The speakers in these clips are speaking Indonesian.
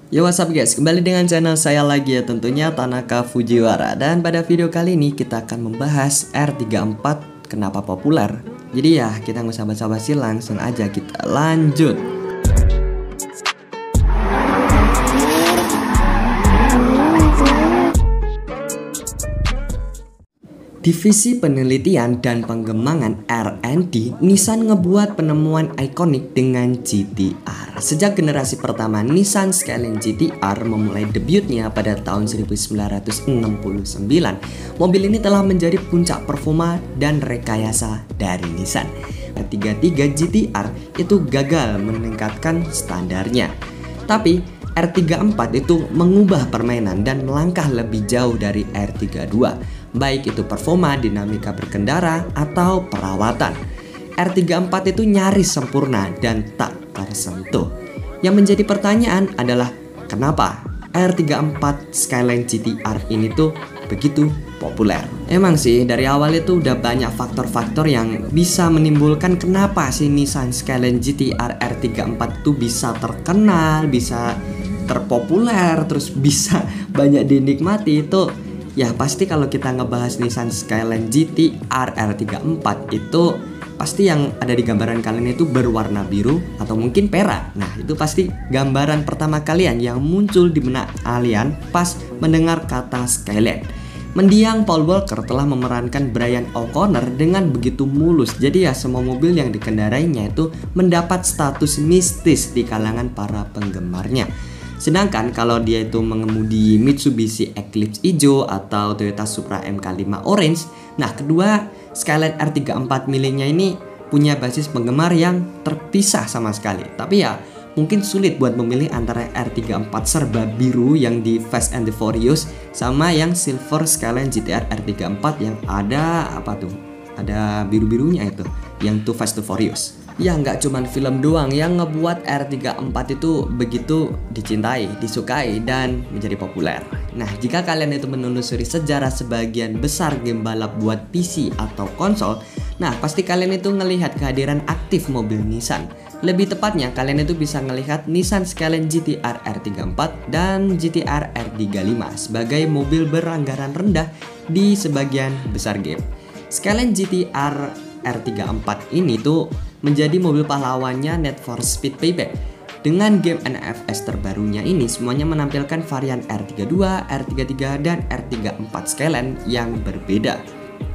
Yo, what's up guys, kembali dengan channel saya lagi ya, tentunya Tanaka Fujiwara. Dan pada video kali ini kita akan membahas R34 kenapa populer. Jadi ya kita nggak usah basa-basi, langsung aja kita lanjut. Divisi Penelitian dan Pengembangan R&D, Nissan ngebuat penemuan ikonik dengan GT-R. Sejak generasi pertama, Nissan Skyline GT-R memulai debutnya pada tahun 1969. Mobil ini telah menjadi puncak performa dan rekayasa dari Nissan. R33 GT-R itu gagal meningkatkan standarnya. Tapi R34 itu mengubah permainan dan melangkah lebih jauh dari R32. Baik itu performa, dinamika berkendara, atau perawatan. R34 itu nyaris sempurna dan tak tersentuh. Yang menjadi pertanyaan adalah kenapa R34 Skyline GT-R ini tuh begitu populer. Emang sih dari awal itu udah banyak faktor-faktor yang bisa menimbulkan kenapa sih Nissan Skyline GT-R R34 itu bisa terkenal, bisa terpopuler, terus bisa banyak dinikmati. Itu ya pasti kalau kita ngebahas Nissan Skyline GT-R R34 itu pasti yang ada di gambaran kalian itu berwarna biru atau mungkin perak. Nah itu pasti gambaran pertama kalian yang muncul di benak kalian pas mendengar kata Skyline. Mendiang Paul Walker telah memerankan Brian O'Connor dengan begitu mulus. Jadi ya semua mobil yang dikendarainya itu mendapat status mistis di kalangan para penggemarnya. Sedangkan kalau dia itu mengemudi Mitsubishi Eclipse hijau atau Toyota Supra MK5 orange, nah kedua Skyline R34 miliknya ini punya basis penggemar yang terpisah sama sekali. Tapi ya mungkin sulit buat memilih antara R34 serba biru yang di Fast and the Furious sama yang silver Skyline GT-R R34 yang ada apa tuh? Ada biru-birunya itu, yang Too Fast to Furious. Ya nggak cuman film doang yang ngebuat R34 itu begitu dicintai, disukai, dan menjadi populer. Nah jika kalian itu menelusuri sejarah sebagian besar game balap buat PC atau konsol, nah pasti kalian itu ngelihat kehadiran aktif mobil Nissan. Lebih tepatnya kalian itu bisa ngelihat Nissan Skyline GT-R R34 dan GT-R R35 sebagai mobil beranggaran rendah di sebagian besar game. Skyline GT-R R34 ini tuh menjadi mobil pahlawannya Need for Speed Payback. Dengan game NFS terbarunya ini semuanya menampilkan varian R32, R33, dan R34 Skyline yang berbeda.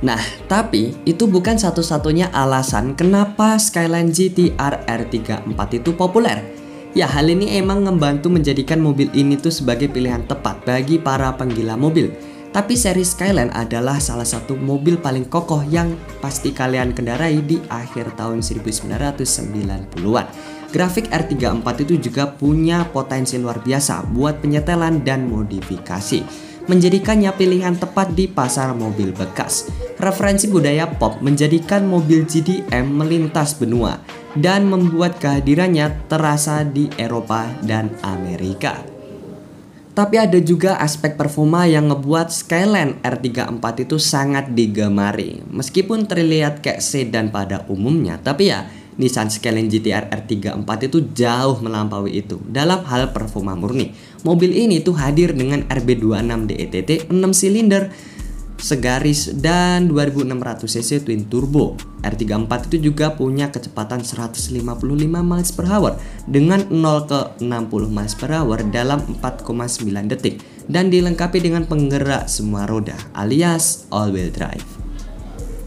Nah, tapi itu bukan satu-satunya alasan kenapa Skyline GT-R R34 itu populer. Ya, hal ini emang membantu menjadikan mobil ini tuh sebagai pilihan tepat bagi para penggila mobil. Tapi seri Skyline adalah salah satu mobil paling kokoh yang pasti kalian kendarai di akhir tahun 1990-an. Grafik R34 itu juga punya potensi luar biasa buat penyetelan dan modifikasi, menjadikannya pilihan tepat di pasar mobil bekas. Referensi budaya pop menjadikan mobil GDM melintas benua dan membuat kehadirannya terasa di Eropa dan Amerika. Tapi ada juga aspek performa yang ngebuat Skyline R34 itu sangat digemari. Meskipun terlihat kayak sedan pada umumnya, tapi ya Nissan Skyline GT-R R34 itu jauh melampaui itu dalam hal performa murni. Mobil ini tuh hadir dengan RB26 DETT 6 silinder segaris dan 2600cc twin turbo. R34 itu juga punya kecepatan 155 miles per hour dengan 0 ke 60 miles per hour dalam 4,9 detik dan dilengkapi dengan penggerak semua roda alias all wheel drive.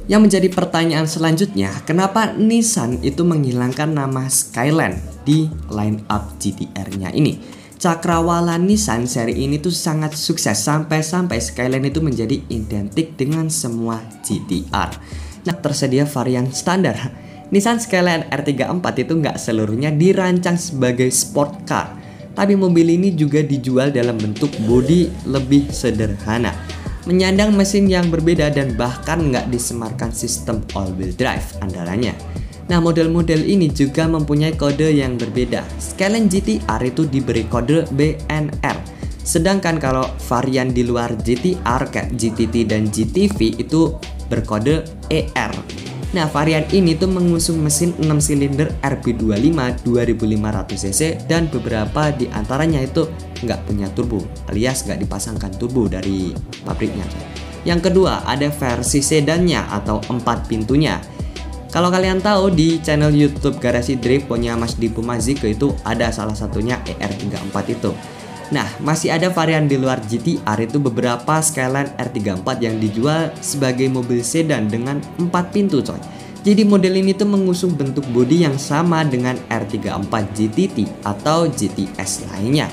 Yang menjadi pertanyaan selanjutnya, kenapa Nissan itu menghilangkan nama Skyline di line up GT-R-nya ini? Cakrawala Nissan seri ini tuh sangat sukses sampai Skyline itu menjadi identik dengan semua GT-R. Nah, tersedia varian standar. Nissan Skyline R34 itu nggak seluruhnya dirancang sebagai sport car, tapi mobil ini juga dijual dalam bentuk bodi lebih sederhana, menyandang mesin yang berbeda dan bahkan nggak disemarkan sistem all-wheel drive andalannya. Nah, model-model ini juga mempunyai kode yang berbeda. Skyline GT-R itu diberi kode BNR. Sedangkan kalau varian di luar GT-R kayak GTT dan GTV itu berkode ER. Nah, varian ini tuh mengusung mesin 6 silinder RB25 2500cc dan beberapa di antaranya itu nggak punya turbo, alias nggak dipasangkan turbo dari pabriknya. Yang kedua, ada versi sedannya atau 4 pintunya. Kalau kalian tahu di channel YouTube Garasi Drift punya Mas Dipu Maziko itu ada salah satunya ER34 itu. Nah, masih ada varian di luar GTR itu beberapa Skyline R34 yang dijual sebagai mobil sedan dengan 4 pintu coy. Jadi model ini tuh mengusung bentuk bodi yang sama dengan R34 GTT atau GTS lainnya.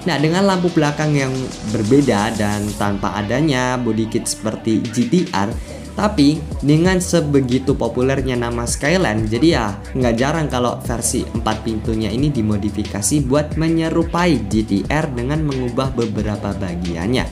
Nah, dengan lampu belakang yang berbeda dan tanpa adanya body kit seperti GTR, tapi dengan sebegitu populernya nama Skyline, jadi ya nggak jarang kalau versi 4 pintunya ini dimodifikasi buat menyerupai GTR dengan mengubah beberapa bagiannya.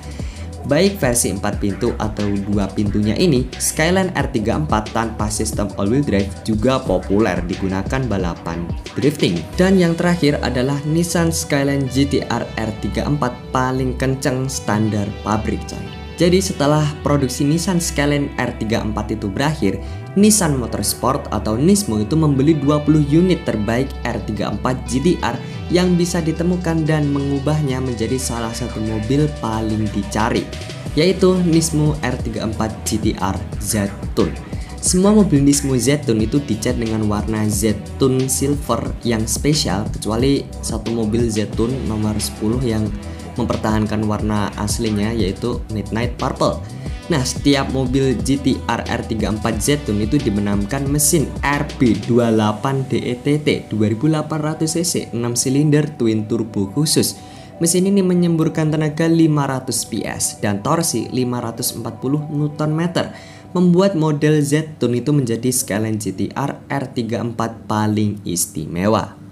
Baik versi 4 pintu atau 2 pintunya ini, Skyline R34 tanpa sistem all-wheel drive juga populer digunakan balapan drifting. Dan yang terakhir adalah Nissan Skyline GTR R34 paling kenceng standar pabrik coy. Jadi setelah produksi Nissan Skyline R34 itu berakhir, Nissan Motorsport atau Nismo itu membeli 20 unit terbaik R34 GTR yang bisa ditemukan dan mengubahnya menjadi salah satu mobil paling dicari, yaitu Nismo R34 GTR Z-Tone. Semua mobil Nismo Z-Tone itu dicat dengan warna Z-Tone Silver yang spesial, kecuali satu mobil Z-Tone nomor 10 yang mempertahankan warna aslinya yaitu Midnight Purple. Nah, setiap mobil GTR R34 Z-Tone itu dimenamkan mesin RB28 DETT 2800 cc 6 silinder twin turbo khusus. Mesin ini menyemburkan tenaga 500 PS dan torsi 540 Nm, membuat model Z-Tone itu menjadi Skyline GTR R34 paling istimewa.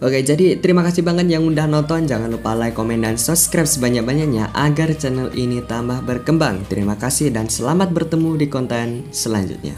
Oke, jadi terima kasih banget yang udah nonton. Jangan lupa like, komen, dan subscribe sebanyak-banyaknya agar channel ini tambah berkembang. Terima kasih dan selamat bertemu di konten selanjutnya.